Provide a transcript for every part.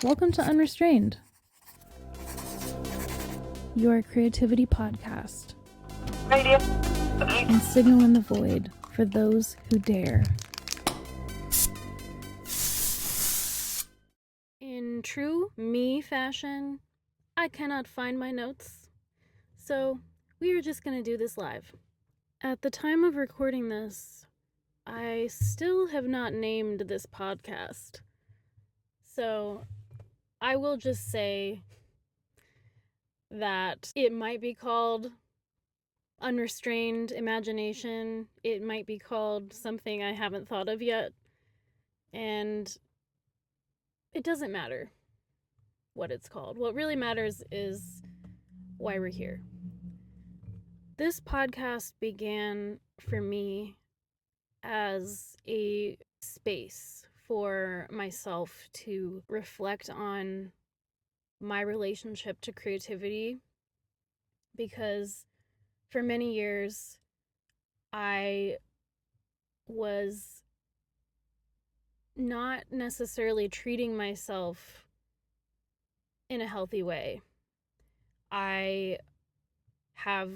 Welcome to Unrestrained, your creativity podcast, and signal in the void for those who dare. In true me fashion, I cannot find my notes, so we are just going to do this live. At the time of recording this, I still have not named this podcast, so I will just say that it might be called Unrestrained Imagination. It might be called something I haven't thought of yet. And it doesn't matter what it's called. What really matters is why we're here. This podcast began for me as a space for myself to reflect on my relationship to creativity, because for many years I was not necessarily treating myself in a healthy way. I have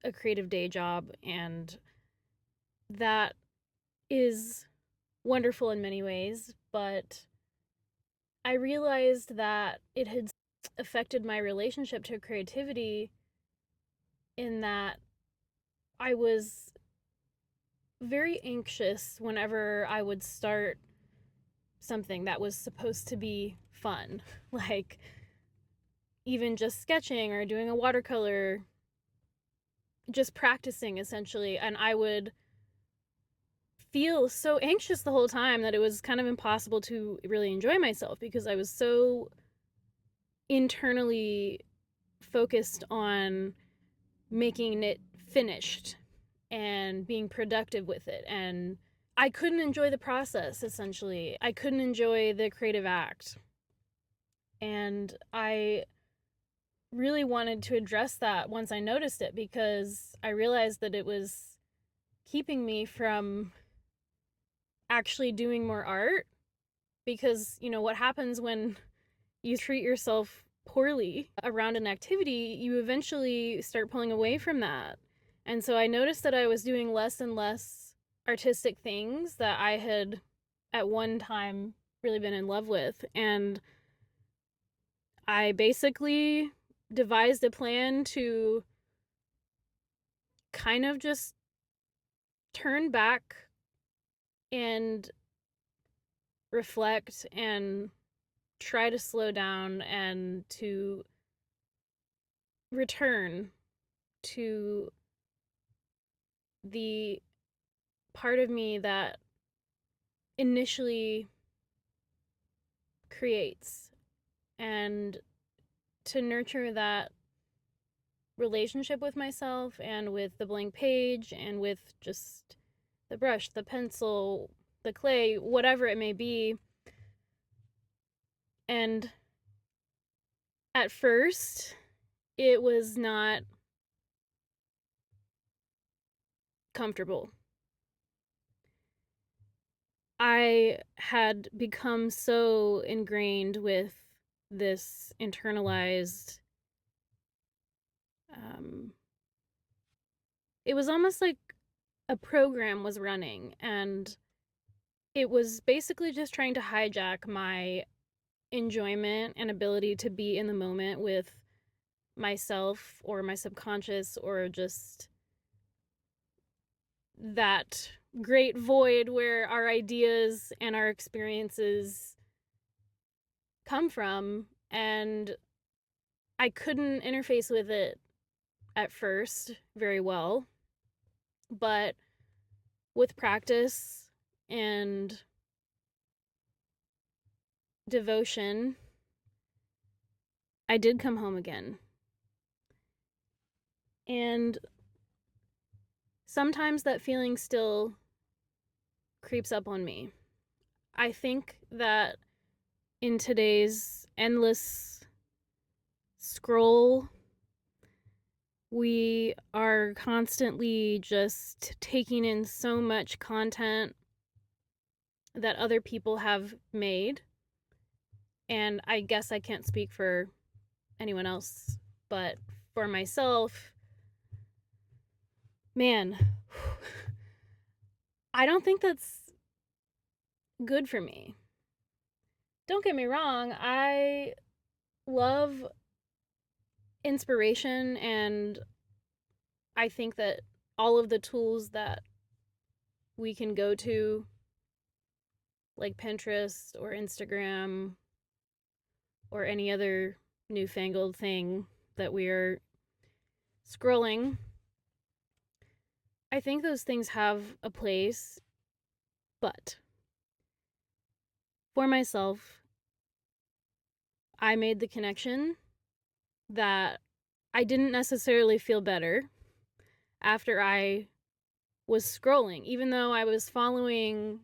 a creative day job, and that is wonderful in many ways, but I realized that it had affected my relationship to creativity in that I was very anxious whenever I would start something that was supposed to be fun, like even just sketching or doing a watercolor, just practicing essentially, and I would feel so anxious the whole time that it was kind of impossible to really enjoy myself because I was so internally focused on making it finished and being productive with it. And I couldn't enjoy the process, essentially. I couldn't enjoy the creative act. And I really wanted to address that once I noticed it, because I realized that it was keeping me from actually doing more art. Because, what happens when you treat yourself poorly around an activity, you eventually start pulling away from that. And so I noticed that I was doing less and less artistic things that I had at one time really been in love with. And I basically devised a plan to kind of just turn back and reflect and try to slow down and to return to the part of me that initially creates, and to nurture that relationship with myself and with the blank page and with just the brush, the pencil, the clay, whatever it may be. And at first, it was not comfortable. I had become so ingrained with this internalized, it was almost like a program was running, and it was basically just trying to hijack my enjoyment and ability to be in the moment with myself or my subconscious, or just that great void where our ideas and our experiences come from. And I couldn't interface with it at first very well, but with practice and devotion, I did come home again. And sometimes that feeling still creeps up on me. I think that in today's endless scroll, we are constantly just taking in so much content that other people have made, And I guess I can't speak for anyone else, but for myself, man, I don't think that's good for me. Don't get me wrong, I love inspiration, and I think that all of the tools that we can go to, like Pinterest or Instagram or any other newfangled thing that we are scrolling, I think those things have a place, but for myself, I made the connection that I didn't necessarily feel better after I was scrolling, even though I was following,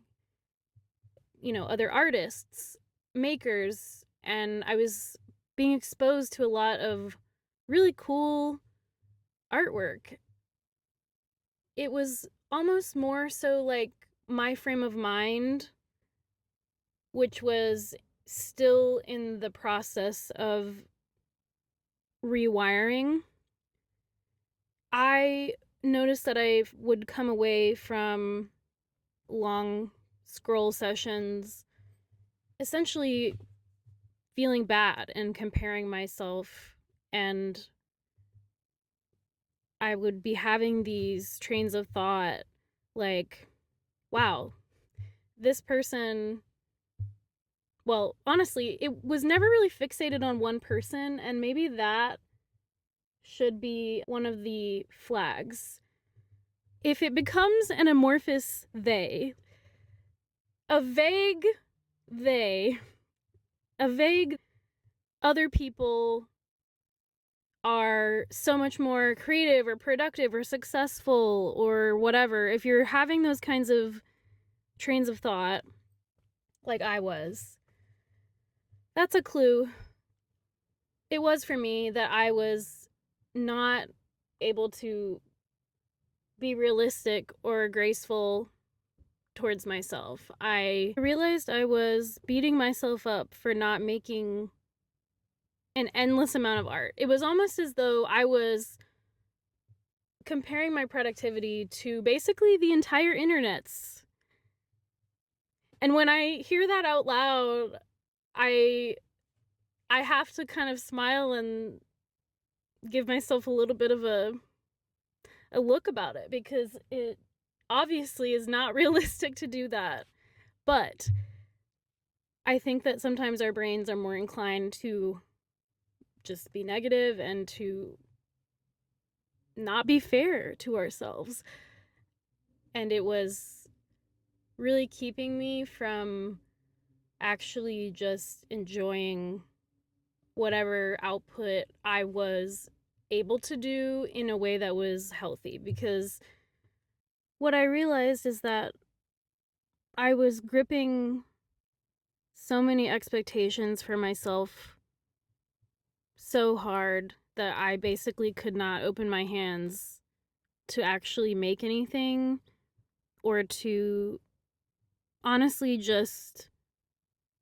other artists, makers, and I was being exposed to a lot of really cool artwork. It was almost more so like my frame of mind, which was still in the process of rewiring. I noticed that I would come away from long scroll sessions essentially feeling bad and comparing myself, and I would be having these trains of thought like, wow, this person, well, honestly, it was never really fixated on one person, and maybe that should be one of the flags. If it becomes an amorphous they, a vague they, a vague other people are so much more creative or productive or successful or whatever, if you're having those kinds of trains of thought, like I was, that's a clue. It was for me that I was not able to be realistic or graceful towards myself. I realized I was beating myself up for not making an endless amount of art. It was almost as though I was comparing my productivity to basically the entire internet's. And when I hear that out loud, I have to kind of smile and give myself a little bit of a look about it, because it obviously is not realistic to do that. But I think that sometimes our brains are more inclined to just be negative and to not be fair to ourselves. And it was really keeping me from actually just enjoying whatever output I was able to do in a way that was healthy. Because what I realized is that I was gripping so many expectations for myself so hard that I basically could not open my hands to actually make anything, or to honestly just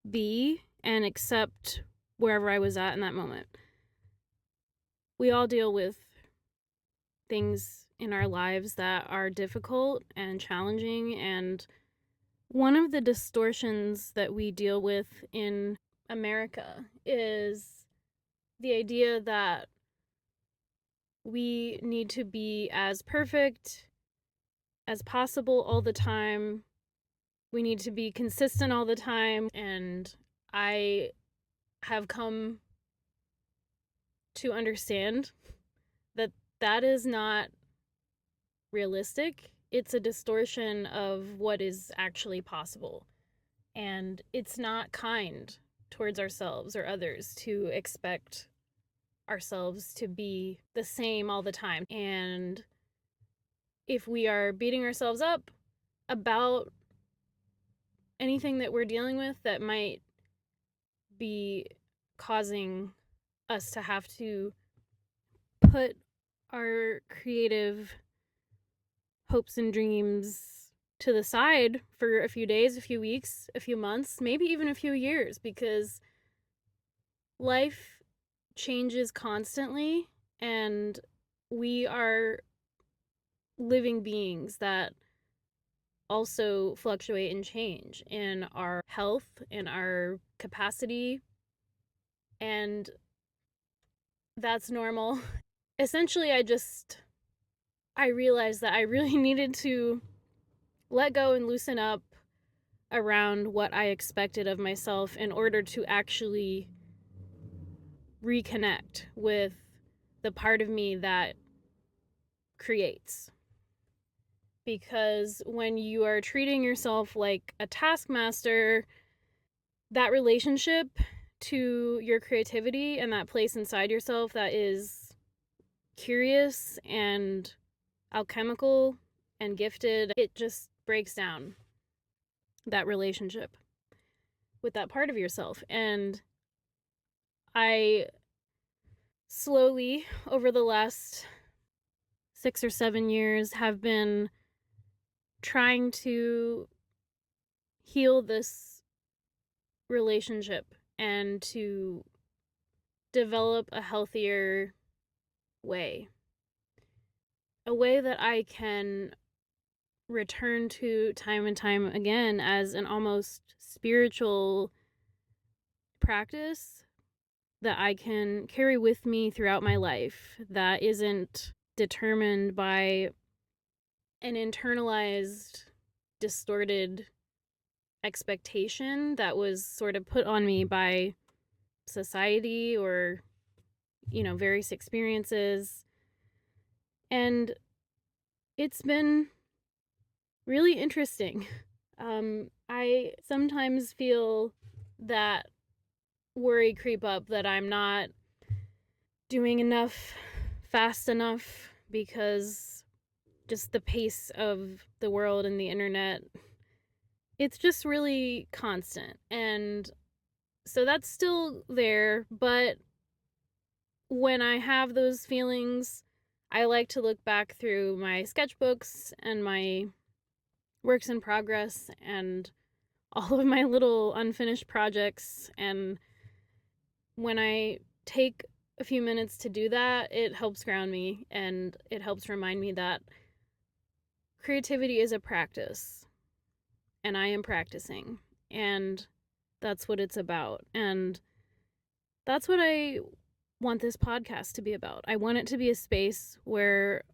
be and accept wherever I was at in that moment. We all deal with things in our lives that are difficult and challenging, and one of the distortions that we deal with in America is the idea that we need to be as perfect as possible all the time. We need to be consistent all the time. And I have come to understand that that is not realistic. It's a distortion of what is actually possible. And it's not kind towards ourselves or others to expect ourselves to be the same all the time. And if we are beating ourselves up about anything that we're dealing with that might be causing us to have to put our creative hopes and dreams to the side for a few days, a few weeks, a few months, maybe even a few years, because life changes constantly, and we are living beings that also fluctuate and change in our health, in our capacity, and that's normal. Essentially, I realized that I really needed to let go and loosen up around what I expected of myself in order to actually reconnect with the part of me that creates. Because when you are treating yourself like a taskmaster, that relationship to your creativity and that place inside yourself that is curious and alchemical and gifted, it just breaks down, that relationship with that part of yourself. And I slowly, over the last 6 or 7 years, have been trying to heal this relationship and to develop a healthier way. A way that I can return to time and time again as an almost spiritual practice that I can carry with me throughout my life, that isn't determined by an internalized, distorted expectation that was sort of put on me by society or, various experiences. And it's been really interesting. I sometimes feel that worry creep up that I'm not doing enough fast enough, because just the pace of the world and the internet, it's just really constant. And so that's still there, but when I have those feelings, I like to look back through my sketchbooks and my works in progress and all of my little unfinished projects. And when I take a few minutes to do that, it helps ground me and it helps remind me that creativity is a practice and I am practicing, and that's what it's about. And that's what I want this podcast to be about. I want it to be a space where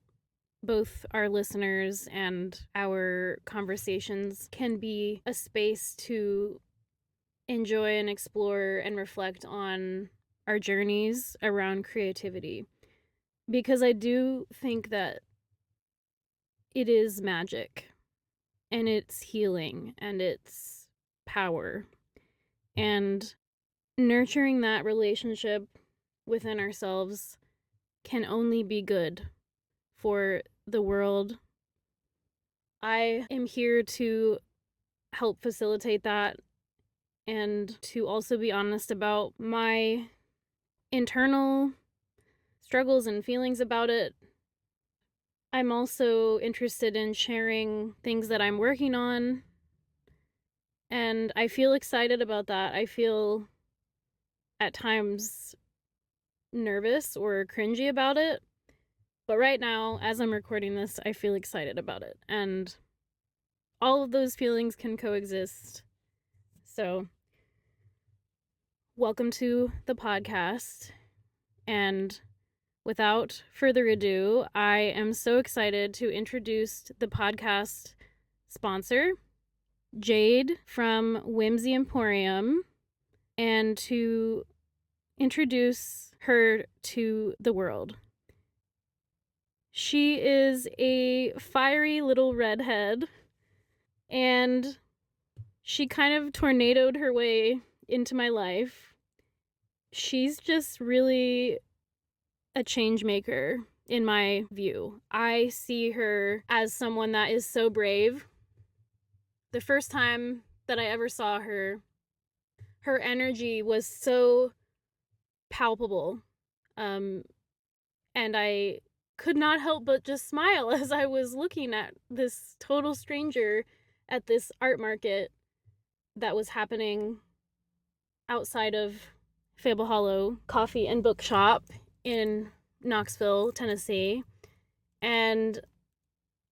both our listeners and our conversations can be a space to enjoy and explore and reflect on our journeys around creativity. Because I do think that it is magic and it's healing and it's power. And nurturing that relationship within ourselves can only be good for the world. I am here to help facilitate that and to also be honest about my internal struggles and feelings about it. I'm also interested in sharing things that I'm working on, and I feel excited about that. I feel at times nervous or cringy about it, but right now, as I'm recording this, I feel excited about it, and all of those feelings can coexist. So, welcome to the podcast, and without further ado, I am so excited to introduce the podcast sponsor, Jade from Whimsy Emporium, and to introduce her to the world. She is a fiery little redhead, and she kind of tornadoed her way into my life. She's just really a change maker in my view. I see her as someone that is so brave. The first time that I ever saw her, her energy was so palpable. And I could not help but just smile as I was looking at this total stranger at this art market that was happening outside of Fable Hollow Coffee and Book Shop in Knoxville, Tennessee. And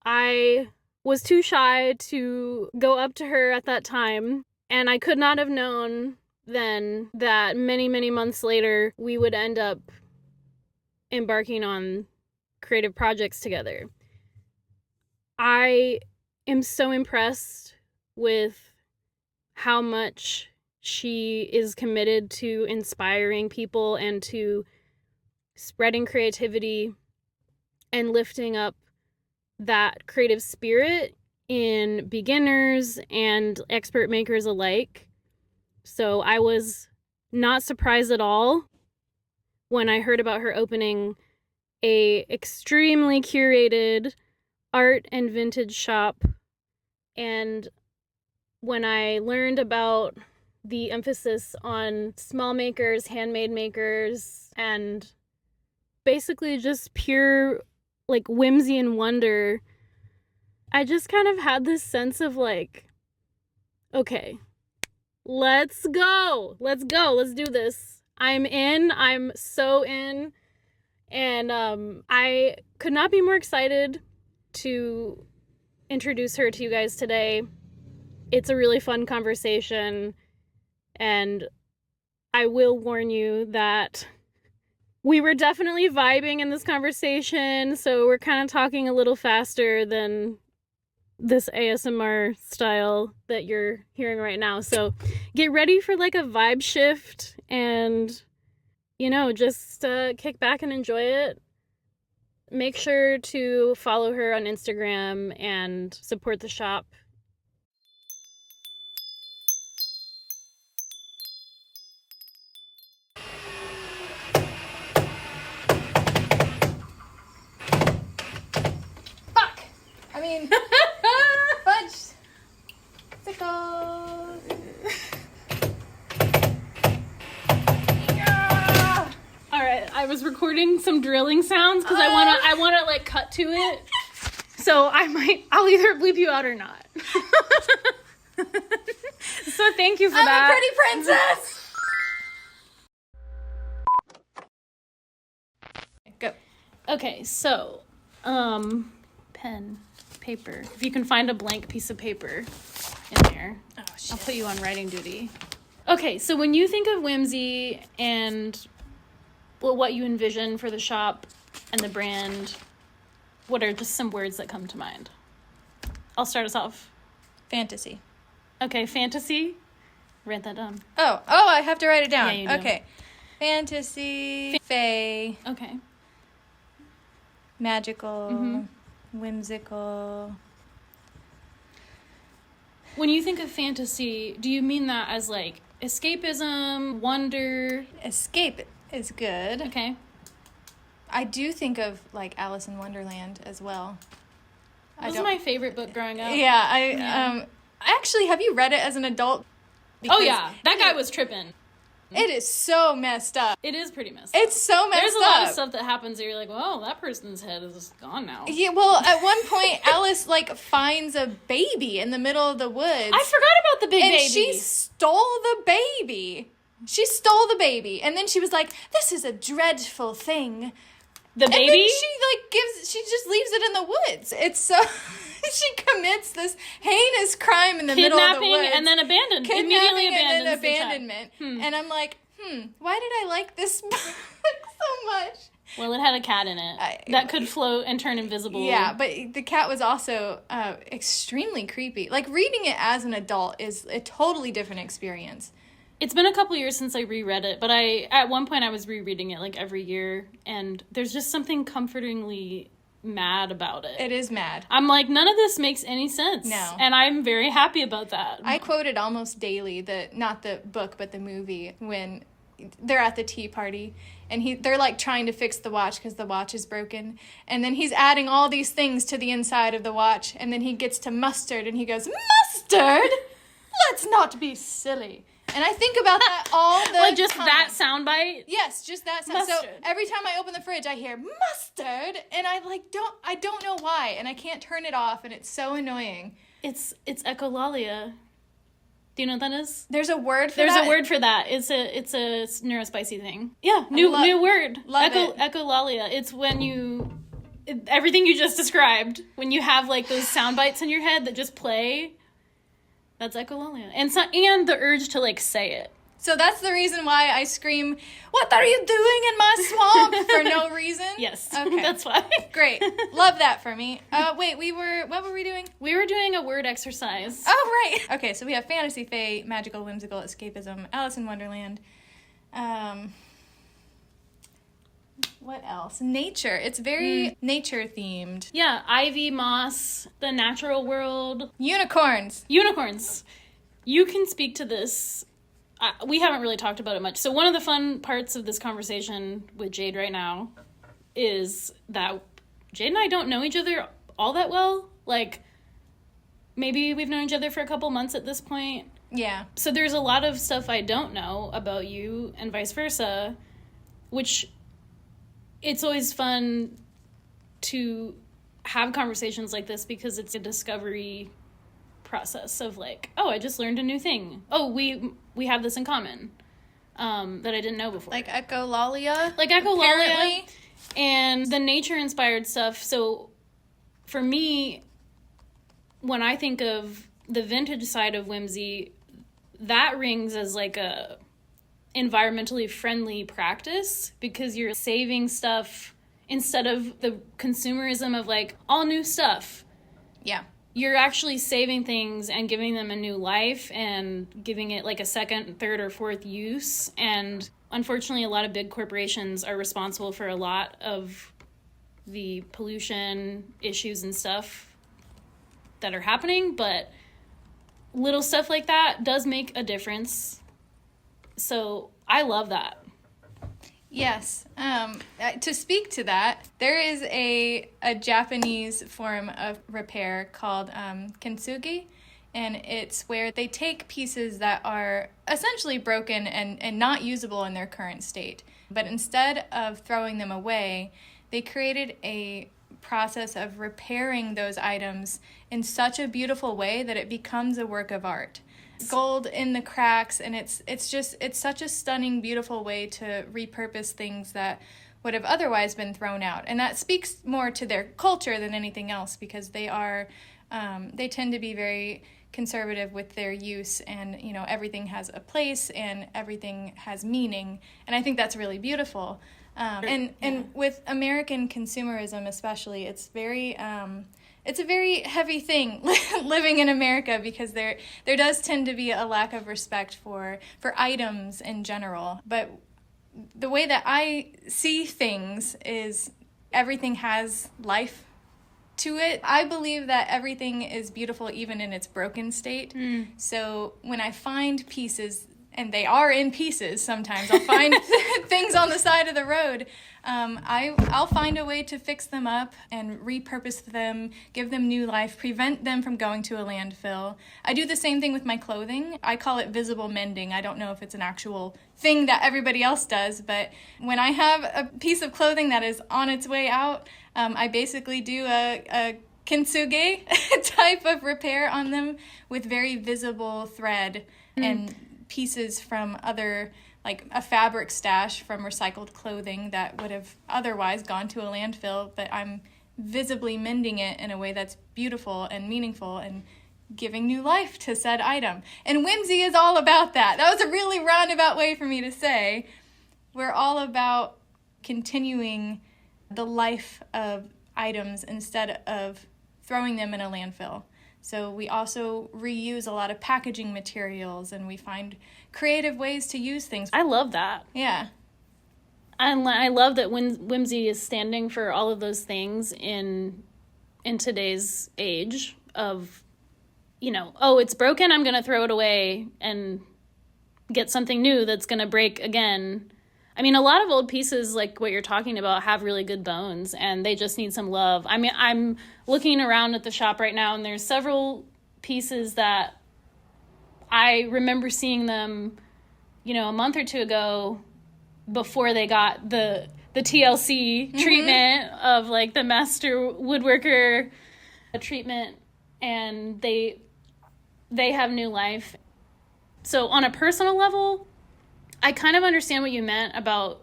I was too shy to go up to her at that time. And I could not have known then that many, many months later, we would end up embarking on creative projects together. I am so impressed with how much she is committed to inspiring people and to spreading creativity and lifting up that creative spirit in beginners and expert makers alike. So I was not surprised at all when I heard about her opening a extremely curated art and vintage shop, and when I learned about the emphasis on small makers, handmade makers, and basically just pure like whimsy and wonder, I just kind of had this sense of like, okay, let's go, let's do this. I'm in, I'm so in, and I could not be more excited to introduce her to you guys today. It's a really fun conversation, and I will warn you that we were definitely vibing in this conversation, so we're kind of talking a little faster than this ASMR style that you're hearing right now. So get ready for like a vibe shift and, just kick back and enjoy it. Make sure to follow her on Instagram and support the shop. Fuck! I mean, fudge. Sickles. Yeah. All right, I was recording some drilling sounds because I wanna like cut to it. So I'll either bleep you out or not. So thank you for that. I'm a pretty princess. Go. Okay, so, pen, paper. If you can find a blank piece of paper in there, Oh, shit. I'll put you on writing duty. Okay, so when you think of Whimsy and what you envision for the shop and the brand, what are just some words that come to mind? I'll start us off. Fantasy. Okay, fantasy. Write that down. Oh, I have to write it down. Yeah, you do. Okay. Fantasy, fae, Okay. magical, whimsical. When you think of fantasy, do you mean that as like escapism, wonder? Escape is good. Okay. I do think of like Alice in Wonderland as well. That was my favorite book growing up. Yeah, actually, have you read it as an adult? Oh yeah, that guy was tripping. It is so messed up. It is pretty messed up. It's so messed up. There's a lot of stuff that happens that you're like, well, that person's head is gone now. Yeah, well, at one point, Alice, like, finds a baby in the middle of the woods. I forgot about the big baby. And she stole the baby. She stole the baby. And then she was like, this is a dreadful thing. The baby? And then she just leaves it in the woods. It's so... she commits this heinous crime in the middle of the woods. Kidnapping and then immediately abandons and then abandonment. And I'm like, why did I like this book so much? Well, it had a cat in it that could float and turn invisible. Yeah, but the cat was also extremely creepy. Like, reading it as an adult is a totally different experience. It's been a couple years since I reread it, but at one point I was rereading it like every year, and there's just something comfortingly mad about it. It is mad. I'm like, none of this makes any sense. No. And I'm very happy about that. I quote it almost daily, not the book, but the movie, when they're at the tea party, and they're like trying to fix the watch because the watch is broken, and then he's adding all these things to the inside of the watch, and then he gets to mustard, and he goes, mustard? Let's not be silly. And I think about that all the like just time. that soundbite? Yes, just that sound. So Mustard. every time I open the fridge, I hear mustard, and I don't know why, and I can't turn it off, and it's so annoying. It's echolalia. Do you know what that is? There's a word for There's that? a word for that. It's a neurospicy thing. Yeah, new word. Love it. Echolalia. It's when everything you just described, when you have like those sound bites in your head that just play, that's echolalia. And the urge to like say it. So that's the reason why I scream, "What are you doing in my swamp?" for no reason? Yes. Okay. That's why. Great. Love that for me. Wait, what were we doing? We were doing a word exercise. Oh, right. Okay, so we have fantasy, fae, magical, whimsical, escapism, Alice in Wonderland. What else? Nature. It's very nature themed. Yeah, ivy, moss, the natural world. Unicorns. You can speak to this. We haven't really talked about it much. So one of the fun parts of this conversation with Jade right now is that Jade and I don't know each other all that well. Like, maybe we've known each other for a couple months at this point. Yeah. So there's a lot of stuff I don't know about you and vice versa, which it's always fun to have conversations like this because it's a discovery process of like, oh, I just learned a new thing. Oh, we have this in common that I didn't know before. Like echolalia? Like echolalia. Apparently. And the nature-inspired stuff. So for me, when I think of the vintage side of Whimsy, that rings as like a environmentally friendly practice because you're saving stuff instead of the consumerism of like all new stuff. Yeah. You're actually saving things and giving them a new life and giving it like a second, third, or fourth use. And unfortunately, a lot of big corporations are responsible for a lot of the pollution issues and stuff that are happening. But little stuff like that does make a difference. So I love that. Yes. To speak to that, there is a Japanese form of repair called kintsugi, and it's where they take pieces that are essentially broken and not usable in their current state, but instead of throwing them away, they created a process of repairing those items in such a beautiful way that it becomes a work of art. Gold in the cracks, and it's such a stunning, beautiful way to repurpose things that would have otherwise been thrown out. And that speaks more to their culture than anything else because they tend to be very conservative with their use, and everything has a place and everything has meaning, and I think that's really beautiful. And with American consumerism especially, it's a very heavy thing living in America because there does tend to be a lack of respect for items in general. But the way that I see things is everything has life to it. I believe that everything is beautiful even in its broken state. So when I find pieces, and they are in pieces sometimes, I'll find things on the side of the road. I'll find a way to fix them up and repurpose them, give them new life, prevent them from going to a landfill. I do the same thing with my clothing. I call it visible mending. I don't know if it's an actual thing that everybody else does, but when I have a piece of clothing that is on its way out, I basically do a kintsugi type of repair on them with very visible thread and pieces from other, like a fabric stash from recycled clothing that would have otherwise gone to a landfill, but I'm visibly mending it in a way that's beautiful and meaningful and giving new life to said item. And Whimsy is all about that. That was a really roundabout way for me to say we're all about continuing the life of items instead of throwing them in a landfill. So we also reuse a lot of packaging materials, and we find creative ways to use things. I love that. Yeah. I love that Whimsy is standing for all of those things in today's age of, oh, it's broken, I'm going to throw it away and get something new that's going to break again. I mean, a lot of old pieces, like what you're talking about, have really good bones, and they just need some love. I mean, I'm looking around at the shop right now, and there's several pieces that I remember seeing them, a month or two ago before they got the TLC treatment of, like, the master woodworker treatment, and they have new life. So on a personal level, I kind of understand what you meant about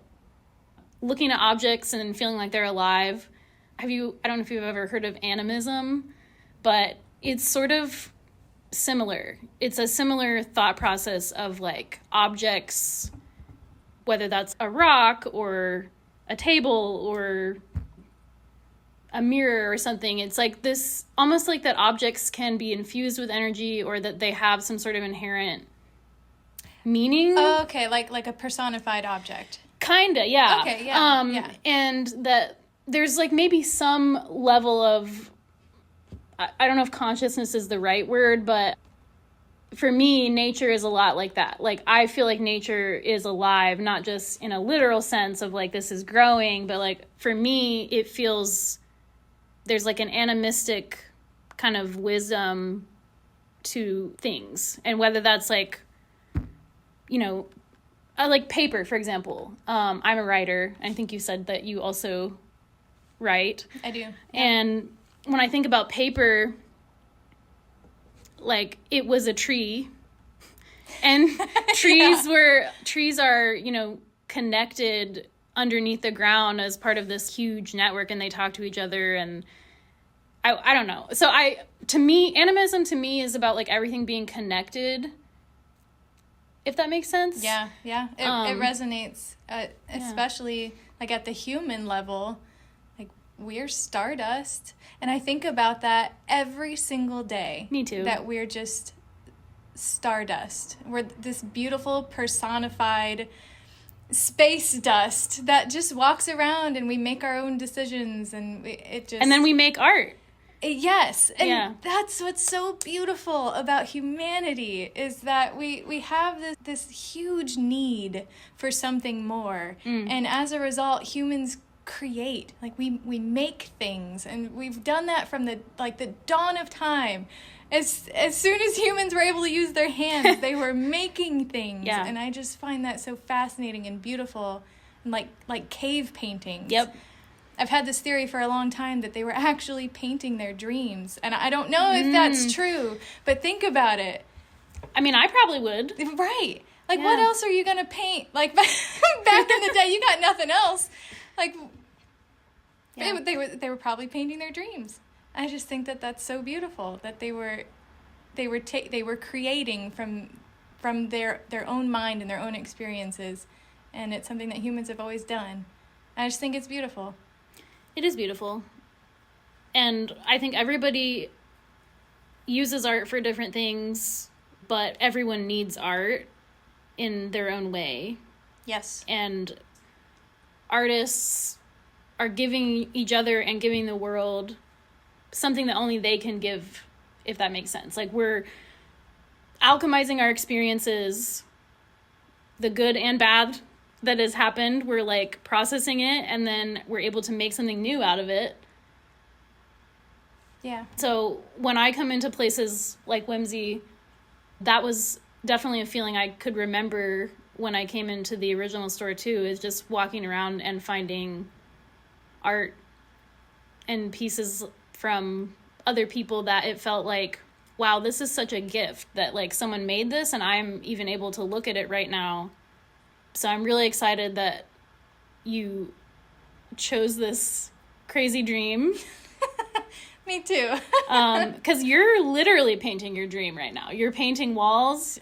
looking at objects and feeling like they're alive. I don't know if you've ever heard of animism, but it's sort of similar. It's a similar thought process of like objects, whether that's a rock or a table or a mirror or something. It's like this, almost like that objects can be infused with energy or that they have some sort of inherent meaning. Oh, okay, like a personified object. Kinda, yeah. Okay, yeah, yeah. And that there's like maybe some level of, I don't know if consciousness is the right word, but for me, nature is a lot like that. Like, I feel like nature is alive, not just in a literal sense of like this is growing, but like for me, it feels there's like an animistic kind of wisdom to things. And whether that's like, you know, like paper, for example. I'm a writer. I think you said that you also write. I do. Yeah. And when I think about paper, like it was a tree, and trees are, you know, connected underneath the ground as part of this huge network, and they talk to each other. And I don't know. So animism to me is about like everything being connected, if that makes sense. Yeah. It resonates, especially like at the human level. Like, we're stardust. And I think about that every single day. Me too. That we're just stardust. We're this beautiful personified space dust that just walks around, and we make our own decisions, and and then we make art. Yes, and that's what's so beautiful about humanity, is that we have this huge need for something more, and as a result, humans create. Like, we make things, and we've done that from the dawn of time. As soon as humans were able to use their hands, they were making things, and I just find that so fascinating and beautiful, and like cave paintings. Yep. I've had this theory for a long time that they were actually painting their dreams. And I don't know if that's true, but think about it. I mean, I probably would. Right. Like, what else are you going to paint? Like, back in the day, you got nothing else. Like, they were probably painting their dreams. I just think that that's so beautiful, that they were creating from their own mind and their own experiences. And it's something that humans have always done. I just think it's beautiful. It is beautiful. And I think everybody uses art for different things, but everyone needs art in their own way. Yes. And artists are giving each other and giving the world something that only they can give, if that makes sense. Like, we're alchemizing our experiences, the good and bad that has happened. We're like processing it, and then we're able to make something new out of it. Yeah. So when I come into places like Whimsy, that was definitely a feeling I could remember when I came into the original store too, is just walking around and finding art and pieces from other people that it felt like, wow, this is such a gift that like someone made this and I'm even able to look at it right now. So I'm really excited that you chose this crazy dream. Me too. 'Cause you're literally painting your dream right now. You're painting walls,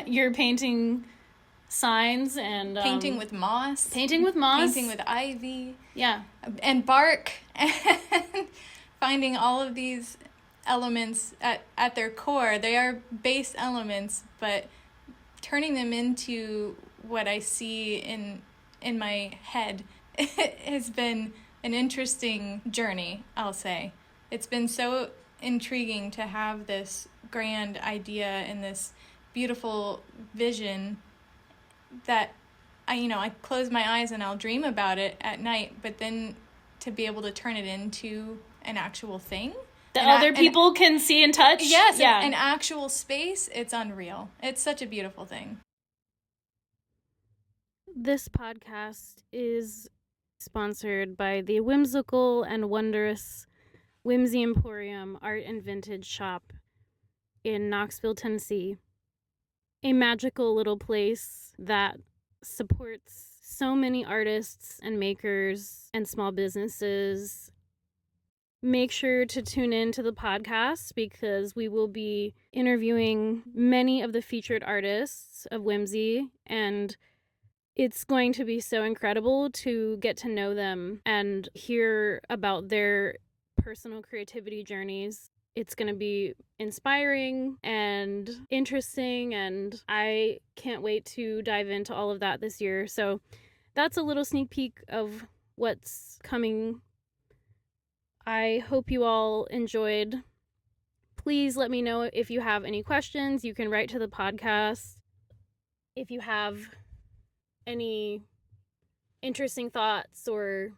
you're painting signs, and painting with moss. Painting with moss. Painting with ivy. Yeah. And bark. And finding all of these elements at their core. They are base elements, but turning them into what I see in my head has been an interesting journey, I'll say. It's been so intriguing to have this grand idea and this beautiful vision that I close my eyes and I'll dream about it at night, but then to be able to turn it into an actual thing that other people can see and touch. Yes, yeah. An actual space, it's unreal. It's such a beautiful thing. This podcast is sponsored by the whimsical and wondrous Whimsy Emporium Art and Vintage Shop in Knoxville, Tennessee. a magical little place that supports so many artists and makers and small businesses. Make sure to tune in to the podcast because we will be interviewing many of the featured artists of Whimsy, and it's going to be so incredible to get to know them and hear about their personal creativity journeys. It's going to be inspiring and interesting, and I can't wait to dive into all of that this year. So that's a little sneak peek of what's coming. I hope you all enjoyed. Please let me know if you have any questions. You can write to the podcast. If you have any interesting thoughts or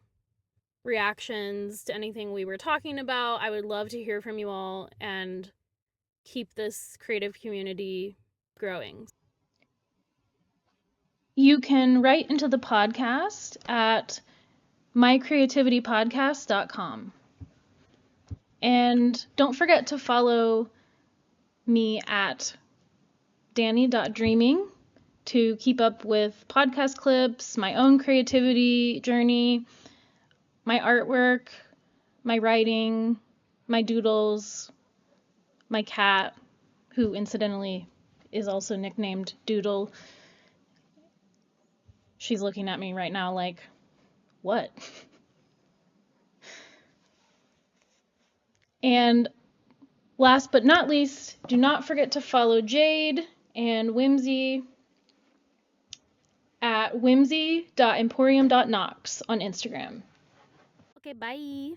reactions to anything we were talking about, I would love to hear from you all and keep this creative community growing. You can write into the podcast at mycreativitypodcast.com. And don't forget to follow me at danny.dreaming to keep up with podcast clips, my own creativity journey, my artwork, my writing, my doodles, my cat, who incidentally is also nicknamed Doodle. She's looking at me right now like, what? And last but not least, do not forget to follow Jade and Whimsy at whimsy.emporium.knox on Instagram. Okay, bye.